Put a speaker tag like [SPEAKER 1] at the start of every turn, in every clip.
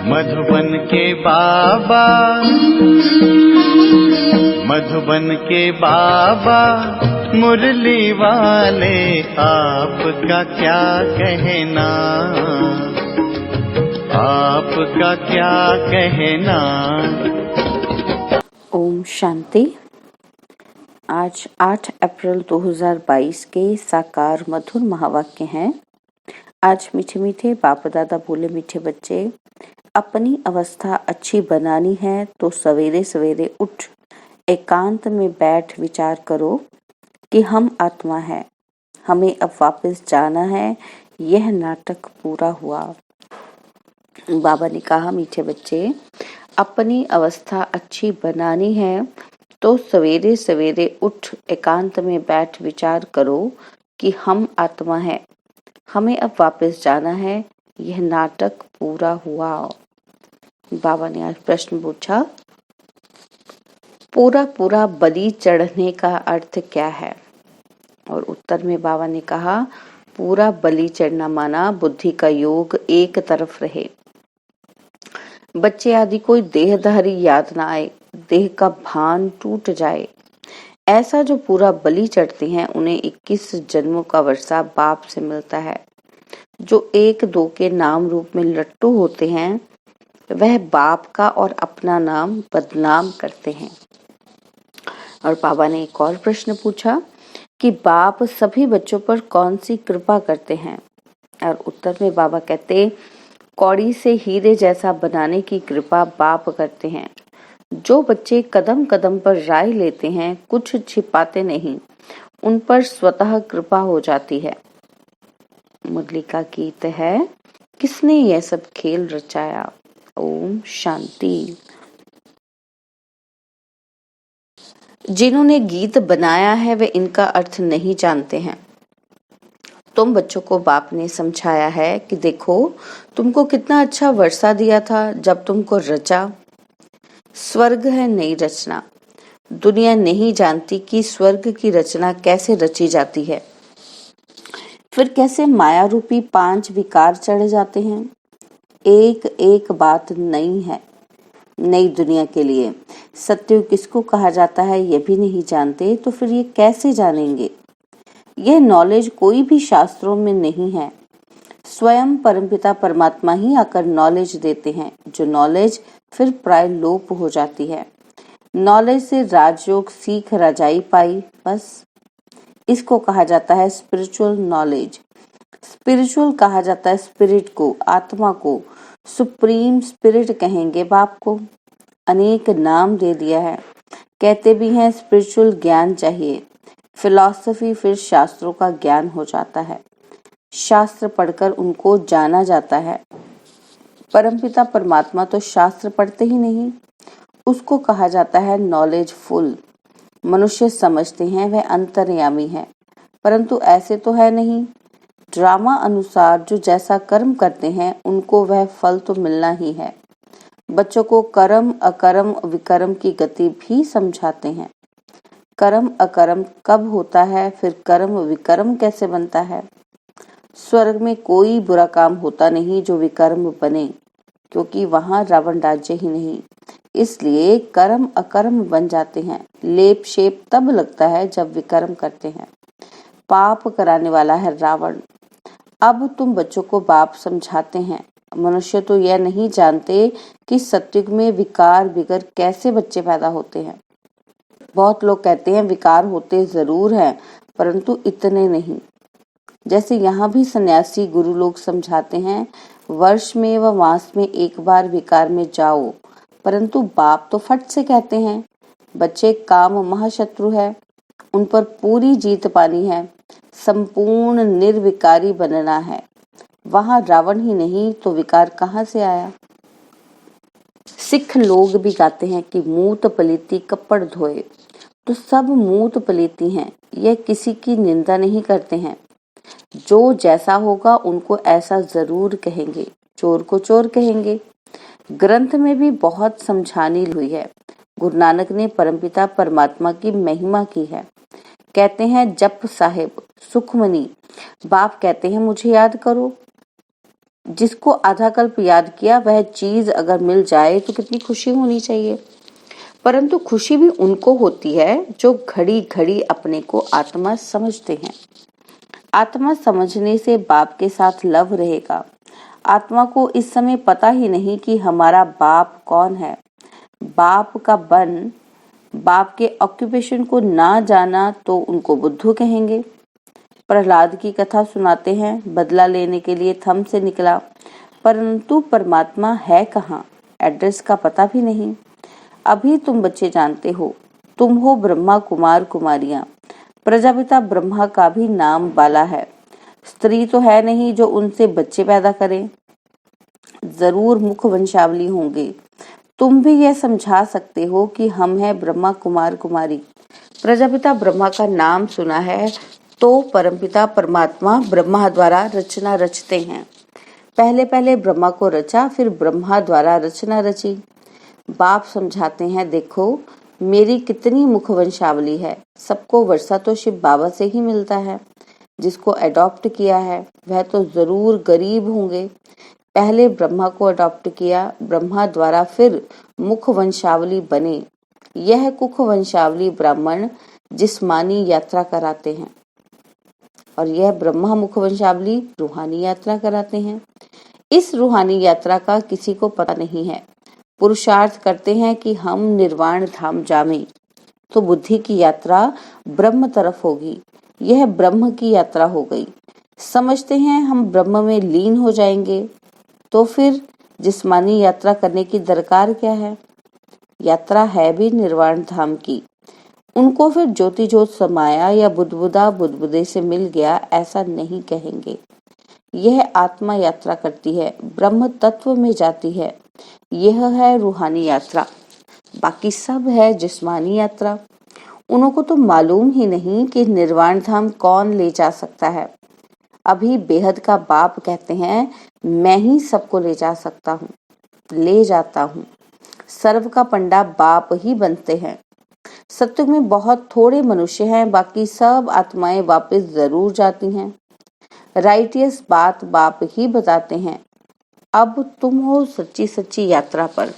[SPEAKER 1] मधुबन के बाबा, मधुबन के बाबा मुरली वाले, आपका क्या कहना, आपका क्या कहना।
[SPEAKER 2] ओम शांति। आज 8 अप्रैल 2022 के साकार मधुर महावाक्य हैं। आज मीठे मीठे बाप दादा बोले, मीठे बच्चे, अपनी अवस्था अच्छी बनानी है तो सवेरे सवेरे उठ एकांत में बैठ विचार करो कि हम आत्मा है, हमें अब वापस जाना है। यह नाटक पूरा हुआ। बाबा ने कहा, मीठे बच्चे, अपनी अवस्था अच्छी बनानी है तो सवेरे सवेरे उठ एकांत में बैठ विचार करो कि हम आत्मा है, हमें अब वापस जाना है। यह नाटक पूरा हुआ। बाबा ने आज प्रश्न पूछा, पूरा पूरा बलि चढ़ने का अर्थ क्या है? और उत्तर में बाबा ने कहा, पूरा बलि चढ़ना माना बुद्धि का योग एक तरफ रहे, बच्चे आदि कोई देहधारी याद ना आए, देह का भान टूट जाए। ऐसा जो पूरा बलि चढ़ते हैं उन्हें 21 जन्मों का वर्षा बाप से मिलता है। जो एक दो के नाम रूप में लट्टू होते हैं वह बाप का और अपना नाम बदनाम करते हैं। और बाबा ने एक और प्रश्न पूछा कि बाप सभी बच्चों पर कौन सी कृपा करते हैं? और उत्तर में बाबा कहते, कौड़ी से हीरे जैसा बनाने की कृपा बाप करते हैं। जो बच्चे कदम कदम पर राय लेते हैं, कुछ छिपाते नहीं, उन पर स्वतः कृपा हो जाती है। मुरली का गीत है, किसने यह सब खेल रचाया। ओम शांति। जिन्होंने गीत बनाया है वे इनका अर्थ नहीं जानते हैं। तुम बच्चों को बाप ने समझाया है कि देखो, तुमको कितना अच्छा वर्षा दिया था जब तुमको रचा। स्वर्ग है नई रचना। दुनिया नहीं जानती कि स्वर्ग की रचना कैसे रची जाती है, फिर कैसे माया रूपी 5 विकार चढ़ जाते हैं। एक एक बात नई है, नई दुनिया के लिए। सत्युग किसको कहा जाता है ये भी नहीं जानते, तो फिर ये कैसे जानेंगे? यह नॉलेज कोई भी शास्त्रों में नहीं है। स्वयं परमपिता परमात्मा ही आकर नॉलेज देते हैं, जो नॉलेज फिर प्राय लोप हो जाती है। नॉलेज से राजयोग सीख रजाई पाई, बस। इसको कहा जाता है स्पिरिचुअल नॉलेज। स्पिरिचुअल कहा जाता है स्पिरिट को, आत्मा को। सुप्रीम स्पिरिट कहेंगे बाप को। अनेक नाम दे दिया है। कहते भी हैं स्पिरिचुअल ज्ञान चाहिए। फिलॉसफी फिर शास्त्रों का ज्ञान हो जाता है। शास्त्र पढ़कर उनको जाना जाता है। परमपिता परमात्मा तो शास्त्र पढ़ते ही नहीं, उसको कहा जाता है नॉलेजफुल। मनुष्य समझते हैं वह अंतर्यामी है, परंतु ऐसे तो है नहीं। ड्रामा अनुसार जो जैसा कर्म करते हैं उनको वह फल तो मिलना ही है। बच्चों को कर्म अकर्म विकर्म की गति भी समझाते हैं। कर्म अकर्म कब होता है, फिर कर्म विकर्म कैसे बनता है। स्वर्ग में कोई बुरा काम होता नहीं जो विकर्म बने, क्योंकि वहां रावण राज्य ही नहीं, इसलिए कर्म अकर्म बन जाते हैं। लेप शेप तब लगता है जब विकर्म करते हैं। पाप कराने वाला है रावण। अब तुम बच्चों को बाप समझाते हैं। मनुष्य तो यह नहीं जानते कि सत्युग में विकार बिगर कैसे बच्चे पैदा होते हैं। बहुत लोग कहते हैं विकार होते जरूर हैं, परंतु इतने नहीं। जैसे यहाँ भी सन्यासी गुरु लोग समझाते हैं, वर्ष में व मास में एक बार विकार में जाओ, परंतु बाप तो फट से कहते हैं, बच्चे काम महाशत्रु है, उन पर पूरी जीत पानी है, संपूर्ण निर्विकारी बनना है। वहां रावण ही नहीं तो विकार कहाँ से आया। सिख लोग भी गाते हैं कि मूत पलीती कपड़ धोए, तो सब मूत पलीती हैं। यह किसी की निंदा नहीं करते हैं। जो जैसा होगा उनको ऐसा जरूर कहेंगे, चोर को चोर कहेंगे। ग्रंथ में भी बहुत समझानी हुई है। गुरु नानक ने परमपिता परमात्मा की महिमा की है। कहते हैं जप साहिब सुखमनी, बाप कहते हैं मुझे याद करो। जिसको आधा कल्प याद किया वह चीज अगर मिल जाए तो कितनी खुशी होनी चाहिए। परंतु खुशी भी उनको होती है जो घड़ी घड़ी अपने को आत्मा समझते हैं। आत्मा समझने से बाप के साथ लव रहेगा। आत्मा को इस समय पता ही नहीं कि हमारा बाप कौन है। बाप का बन, बाप के ऑक्यूपेशन को ना जाना तो उनको बुद्धू कहेंगे। प्रहलाद की कथा सुनाते हैं, बदला लेने के लिए थम से निकला, परंतु परमात्मा है कहाँ, एड्रेस का पता भी नहीं। अभी तुम बच्चे जानते हो, तुम हो ब्रह्मा कुमार कुमारियां। प्रजापिता ब्रह्मा का भी नाम बाला है। स्त्री तो है नहीं जो उनसे बच्चे पैदा करे, जरूर मुख वंशावली होंगे। तुम भी यह समझा सकते हो कि हम हैं ब्रह्मा कुमार कुमारी। प्रजापिता ब्रह्मा का नाम सुना है तो परमपिता परमात्मा ब्रह्मा द्वारा रचना रचते हैं। पहले पहले ब्रह्मा को रचा, फिर ब्रह्मा द्वारा रचना रची। बाप समझाते हैं, देखो मेरी कितनी मुख वंशावली है। सबको वर्षा तो शिव बाबा से ही मिलता है। जिसको अडॉप्ट किया है वह तो जरूर गरीब होंगे। पहले ब्रह्मा को अडॉप्ट किया, ब्रह्मा द्वारा फिर मुख वंशावली बने। यह कुख वंशावली ब्राह्मण जिस्मानी यात्रा कराते हैं और यह ब्रह्मा मुख वंशावली रूहानी यात्रा कराते हैं। इस रूहानी यात्रा का किसी को पता नहीं है। पुरुषार्थ करते हैं कि हम निर्वाण धाम जावें, तो बुद्धि की यात्रा ब्रह्म तरफ होगी। यह ब्रह्म की यात्रा हो गई। समझते हैं हम ब्रह्म में लीन हो जाएंगे, तो फिर जिस्मानी यात्रा करने की दरकार क्या है। यात्रा है भी निर्वाण धाम की। उनको फिर ज्योति ज्योत समाया या बुदबुदा बुदबुदे से मिल गया ऐसा नहीं कहेंगे। यह आत्मा यात्रा करती है, ब्रह्म तत्व में जाती है। यह है रूहानी यात्रा। बाकी सब है जिस्मानी यात्रा। उनको तो मालूम ही नहीं कि निर्वाण धाम कौन ले जा सकता है। अभी बेहद का बाप कहते हैं, मैं ही सबको ले जा सकता हूँ, ले जाता हूँ। सर्व का पंडा बाप ही बनते हैं। सत्युग में बहुत थोड़े मनुष्य हैं, बाकी सब आत्माएं वापस जरूर जाती हैं। राइटियस बात बाप ही बताते हैं। अब तुम हो सच्ची सच्ची यात्रा पर।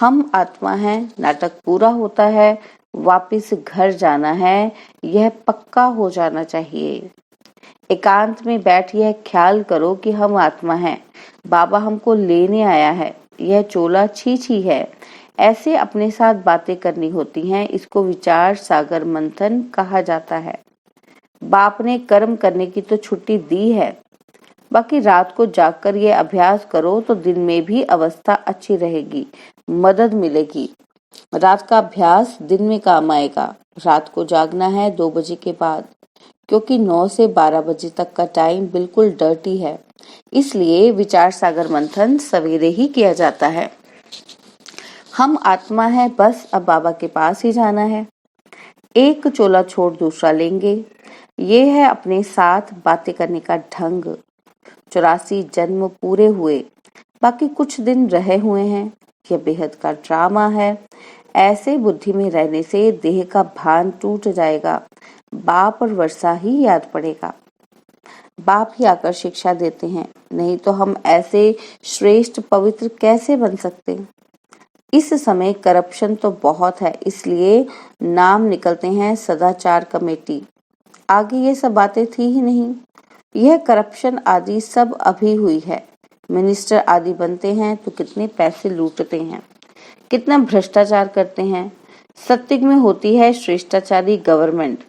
[SPEAKER 2] हम आत्मा हैं, नाटक पूरा होता है, वापस घर जाना है, यह पक्का हो जाना चाहिए। एकांत में बैठ यह ख्याल करो कि हम आत्मा हैं, बाबा हमको लेने आया है, यह चोला छी छी है। ऐसे अपने साथ बातें करनी होती हैं। इसको विचार सागर मंथन कहा जाता है। बाप ने कर्म करने की तो छुट्टी दी है, बाकी रात को जागकर ये अभ्यास करो तो दिन में भी अवस्था अच्छी रहेगी, मदद मिलेगी। रात का अभ्यास दिन में काम आएगा। रात को जागना है 2 बजे के बाद, क्योंकि 9 से 12 बजे तक का टाइम बिल्कुल डर्टी है। इसलिए विचार सागर मंथन सवेरे ही किया जाता है। हम आत्मा है, बस अब बाबा के पास ही जाना है। एक चोला छोड़ दूसरा लेंगे। ये है अपने साथ बातें करने का ढंग। 84 जन्म पूरे हुए, बाकी कुछ दिन रहे हुए हैं। यह बेहद का ड्रामा है। ऐसे बुद्धि में रहने से देह का भान टूट जाएगा। बाप और वर्षा ही याद पड़ेगा। बाप ही आकर शिक्षा देते हैं, नहीं तो हम ऐसे श्रेष्ठ पवित्र कैसे बन सकते। इस समय करप्शन तो बहुत है, इसलिए नाम निकलते हैं सदाचार कमेटी। आगे ये सब बातें थी ही नहीं। यह करप्शन आदि सब अभी हुई है। मिनिस्टर आदि बनते हैं तो कितने पैसे लूटते हैं, कितना भ्रष्टाचार करते हैं। सत्युग में होती है श्रेष्ठाचारी गवर्नमेंट।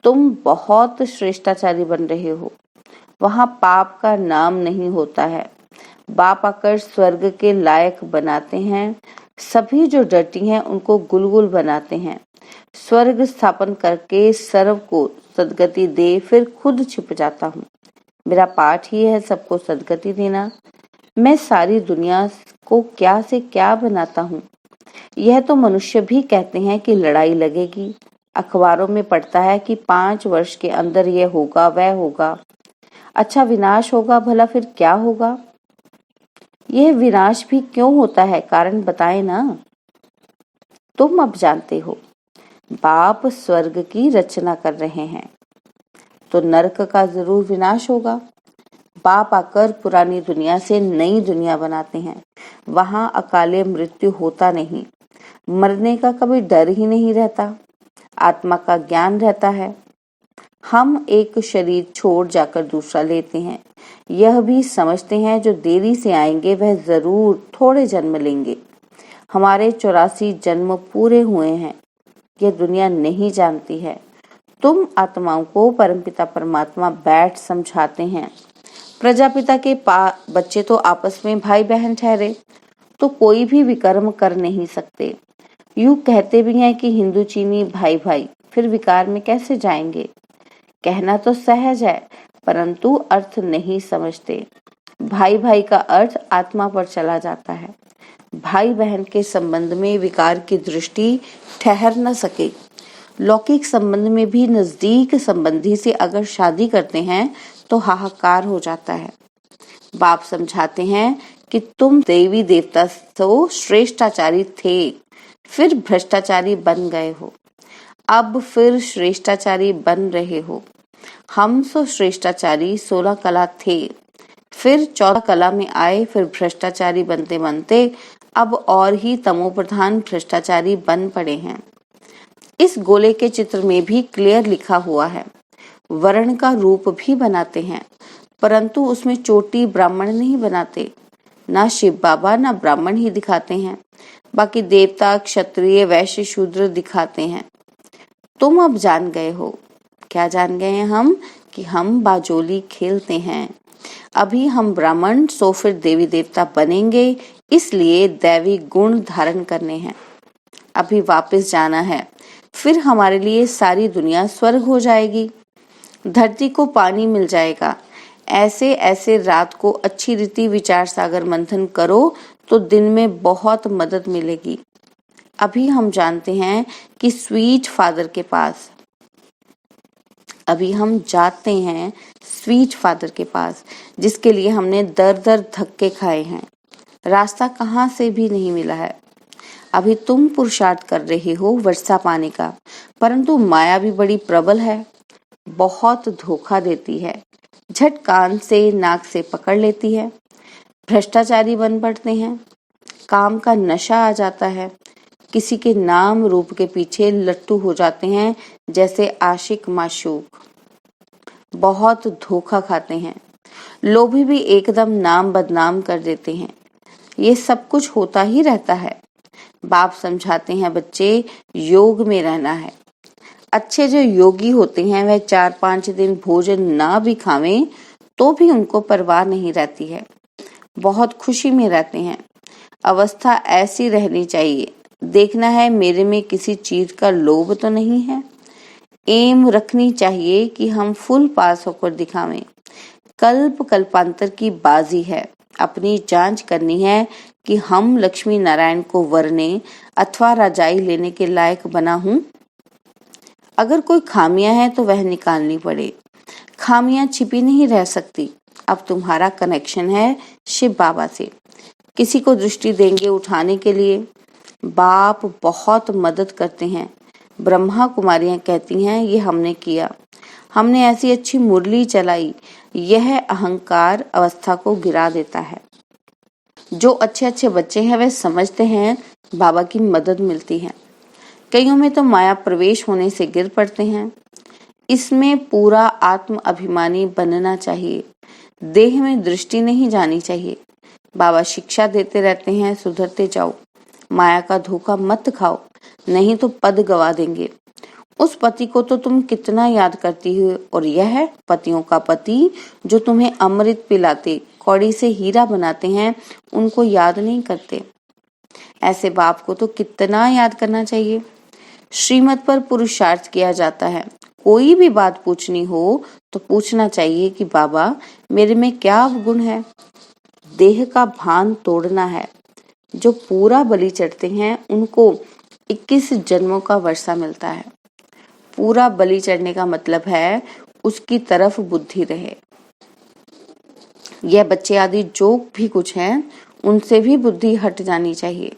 [SPEAKER 2] तुम बहुत श्रेष्ठाचारी बन रहे हो। वहाँ पाप का नाम नहीं होता है। बाप आकर स्वर्ग के लायक बनाते हैं। सभी जो डर्टी हैं उनको गुलगुल बनाते हैं। स्वर्ग स्थापन करके सर्व को सदगति दे, फिर खुद छिप जाता हूँ। मेरा पाठ ही है सबको सदगति देना। मैं सारी दुनिया को क्या से क्या बनाता हूँ। यह तो मनुष्य भी कहते हैं कि लड़ाई लगेगी। अखबारों में पढ़ता है कि 5 वर्ष के अंदर यह होगा वह होगा। अच्छा विनाश होगा, भला फिर क्या होगा। यह विनाश भी क्यों होता है, कारण बताए ना। तुम अब जानते हो बाप स्वर्ग की रचना कर रहे हैं, तो नरक का जरूर विनाश होगा। बाप आकर पुरानी दुनिया से नई दुनिया बनाते हैं। वहां अकाले मृत्यु होता नहीं, मरने का कभी डर ही नहीं रहता, आत्मा का ज्ञान रहता है। हम एक शरीर छोड़ जाकर दूसरा लेते हैं, यह भी समझते हैं जो देरी से आएंगे वह जरूर थोड़े जन्म लेंगे। हमारे 84 जन्म पूरे हुए हैं, यह दुनिया नहीं जानती है। तुम आत्माओं को परमपिता परमात्मा बैठ समझाते हैं। प्रजापिता के बच्चे तो आपस में भाई बहन ठहरे तो कोई भी विकर्म कर नहीं सकते। यूं कहते भी हैं कि हिंदू चीनी भाई भाई, फिर विकार में कैसे जाएंगे। कहना तो सहज है, परंतु अर्थ नहीं समझते। भाई भाई का अर्थ आत्मा पर चला जाता है। भाई बहन के संबंध में विकार की दृष्टि ठहर न सके। लौकिक संबंध में भी नजदीक संबंधी से अगर शादी करते हैं तो हाहाकार हो जाता है। बाप समझाते हैं कि तुम देवी देवता तो श्रेष्ठाचारी थे, फिर भ्रष्टाचारी बन गए हो, अब फिर श्रेष्ठाचारी बन रहे हो। हम सो श्रेष्ठाचारी 16 कला थे, फिर 14 कला में आए, फिर भ्रष्टाचारी बनते बनते अब और ही तमोप्रधान भ्रष्टाचारी बन पड़े हैं। इस गोले के चित्र में भी क्लियर लिखा हुआ है। वर्ण का रूप भी बनाते हैं, परंतु उसमें चोटी ब्राह्मण नहीं बनाते। ना शिव बाबा ना ब्राह्मण ही दिखाते हैं, बाकी देवता क्षत्रिय वैश्य शूद्र दिखाते हैं। तुम अब जान गए हो। क्या जान गए हैं हम? कि हम बाजोली खेलते हैं। अभी हम ब्राह्मण सो फिर देवी देवता बनेंगे, इसलिए दैवी गुण धारण करने हैं। अभी वापस जाना है, फिर हमारे लिए सारी दुनिया स्वर्ग हो जाएगी। धरती को पानी मिल जाएगा। ऐसे ऐसे रात को अच्छी रीति विचार सागर मंथन करो तो दिन में बहुत मदद मिलेगी। अभी हम जानते हैं कि स्वीट फादर के पास, अभी हम जाते हैं स्वीट फादर के पास, जिसके लिए हमने दर दर धक्के खाए हैं। रास्ता कहाँ से भी नहीं मिला है। अभी तुम पुरुषार्थ कर रहे हो वर्षा पाने का, परंतु माया भी बड़ी प्रबल है, बहुत धोखा देती है, झट कान से नाक से पकड़ लेती है। भ्रष्टाचारी बन पड़ते हैं, काम का नशा आ जाता है, किसी के नाम रूप के पीछे लट्टू हो जाते हैं जैसे आशिक माशूक। बहुत धोखा खाते हैं। लोभी भी एकदम नाम बदनाम कर देते हैं। ये सब कुछ होता ही रहता है। बाप समझाते हैं बच्चे, योग में रहना है। अच्छे जो योगी होते हैं वह 4-5 दिन भोजन ना भी खावें तो भी उनको परवाह नहीं रहती है, बहुत खुशी में रहते हैं। अवस्था ऐसी रहनी चाहिए। देखना है मेरे में किसी चीज का लोभ तो नहीं है। एम रखनी चाहिए कि हम फुल पास होकर दिखावें। कल्प कल्पांतर की बाजी है। अपनी जांच करनी है कि हम लक्ष्मी नारायण को वरने अथवा राजाई लेने के लायक बना हूं। अगर कोई खामियां हैं तो वह निकालनी पड़े। खामियां छिपी नहीं रह सकती। अब तुम्हारा कनेक्शन है शिव बाबा से। किसी को दृष्टि देंगे उठाने के लिए। बाप बहुत मदद करते हैं। ब्रह्मा कुमारियां कहती हैं ये हमने किया, हमने ऐसी अच्छी मुरली चलाई। यह अहंकार अवस्था को गिरा देता है। जो अच्छे अच्छे बच्चे हैं वे समझते हैं बाबा की मदद मिलती है। कईयों में तो माया प्रवेश होने से गिर पड़ते हैं। इसमें पूरा आत्म अभिमानी बनना चाहिए। देह में दृष्टि नहीं जानी चाहिए। बाबा शिक्षा देते रहते हैं, सुधरते जाओ, माया का धोखा मत खाओ, नहीं तो पद गवा देंगे। उस पति को तो तुम कितना याद करती हो, और यह है पतियों का पति जो तुम्हें अमृत पिलाते, कौड़ी से हीरा बनाते हैं, उनको याद नहीं करते। ऐसे बाप को तो कितना याद करना चाहिए। श्रीमत पर पुरुषार्थ किया जाता है। कोई भी बात पूछनी हो तो पूछना चाहिए कि बाबा मेरे में क्या गुण है। देह का भान तोड़ना है। जो पूरा बलि चढ़ते हैं उनको 21 जन्मों का वर्षा मिलता है। पूरा बलि चढ़ने का मतलब है उसकी तरफ बुद्धि रहे। यह बच्चे आदि जो भी कुछ हैं उनसे भी बुद्धि हट जानी चाहिए।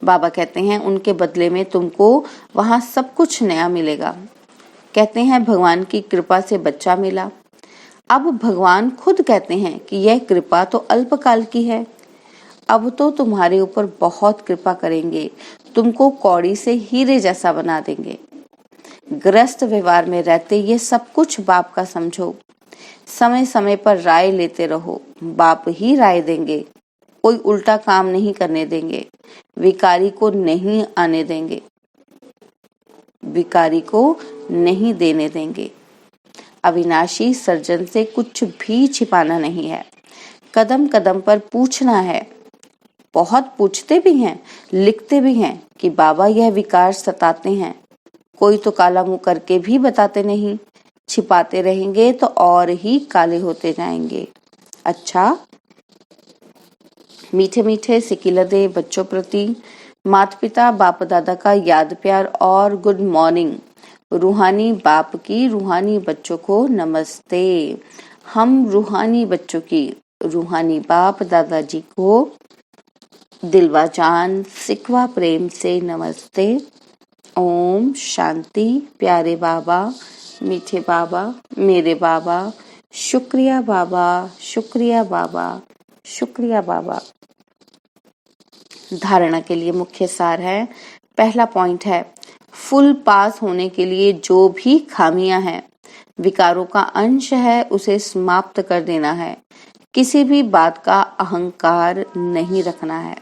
[SPEAKER 2] बाबा कहते हैं उनके बदले में तुमको वहां सब कुछ नया मिलेगा। कहते हैं भगवान की कृपा से बच्चा मिला। अब भगवान खुद कहते हैं कि यह कृपा तो अल्पकाल की है। अब तो तुम्हारे ऊपर बहुत कृपा करेंगे, तुमको कौड़ी से हीरे जैसा बना देंगे। ग्रस्त व्यवहार में रहते ये सब कुछ बाप का समझो। समय समय पर राय लेते रहो, बाप ही राय देंगे। कोई उल्टा काम नहीं करने देंगे, विकारी को नहीं आने देंगे, विकारी को नहीं देने देंगे। अविनाशी सर्जन से कुछ भी छिपाना नहीं है, कदम कदम पर पूछना है। बहुत पूछते भी हैं, लिखते भी हैं कि बाबा यह विकार सताते हैं। कोई तो काला मुंह करके भी बताते नहीं, छिपाते रहेंगे तो और ही काले होते जाएंगे। अच्छा, मीठे मीठे सिकिलदे बच्चों प्रति माता पिता बाप दादा का याद प्यार और गुड मॉर्निंग। रूहानी बाप की रूहानी बच्चों को नमस्ते। हम रूहानी बच्चों की रूहानी बाप दादाजी को दिलवा जान सिकवा प्रेम से नमस्ते। ओम शांति। प्यारे बाबा, मीठे बाबा, मेरे बाबा, शुक्रिया बाबा, शुक्रिया बाबा, शुक्रिया बाबा। धारणा के लिए मुख्य सार है। पहला पॉइंट है, फुल पास होने के लिए जो भी खामियां हैं, विकारों का अंश है, उसे समाप्त कर देना है। किसी भी बात का अहंकार नहीं रखना है।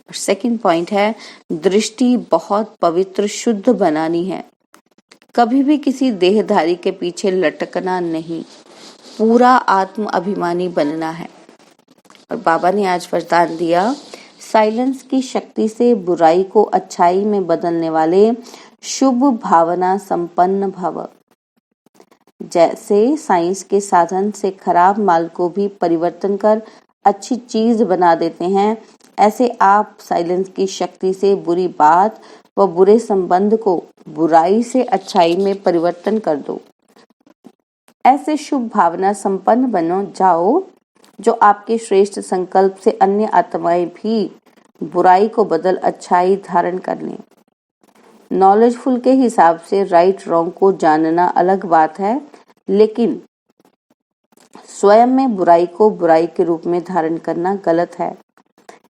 [SPEAKER 2] सेकंड पॉइंट है, दृष्टि बहुत पवित्र शुद्ध बनानी है। कभी भी किसी देहधारी के पीछे लटकना नहीं, पूरा आत्म अभिमानी बनना है। और बाबा ने आज वरदान दिया, साइलेंस की शक्ति से बुराई को अच्छाई में बदलने वाले शुभ भावना संपन्न भव। जैसे साइंस के साधन से खराब माल को भी परिवर्तन कर अच्छी चीज बना देते हैं, ऐसे आप साइलेंस की शक्ति से बुरी बात व बुरे संबंध को बुराई से अच्छाई में परिवर्तन कर दो। ऐसे शुभ भावना संपन्न बनो जाओ जो आपके श्रेष्ठ संकल्प से अन्य आत्माएं भी बुराई को बदल अच्छाई धारण कर लें। नॉलेजफुल के हिसाब से राइट रॉन्ग को जानना अलग बात है, लेकिन स्वयं में बुराई को बुराई के रूप में धारण करना गलत है।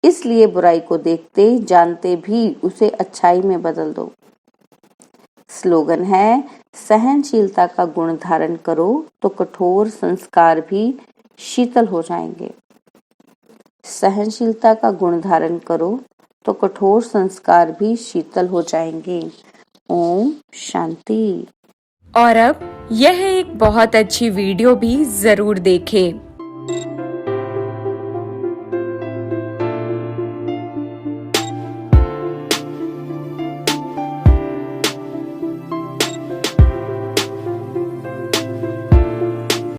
[SPEAKER 2] इसलिए बुराई को देखते जानते भी उसे अच्छाई में बदल दो। स्लोगन है, सहनशीलता का गुण धारण करो तो कठोर संस्कार भी शीतल हो जाएंगे। सहनशीलता का गुण धारण करो तो कठोर संस्कार भी शीतल हो जाएंगे। ओम शांति।
[SPEAKER 3] और अब यह एक बहुत अच्छी वीडियो भी जरूर देखें।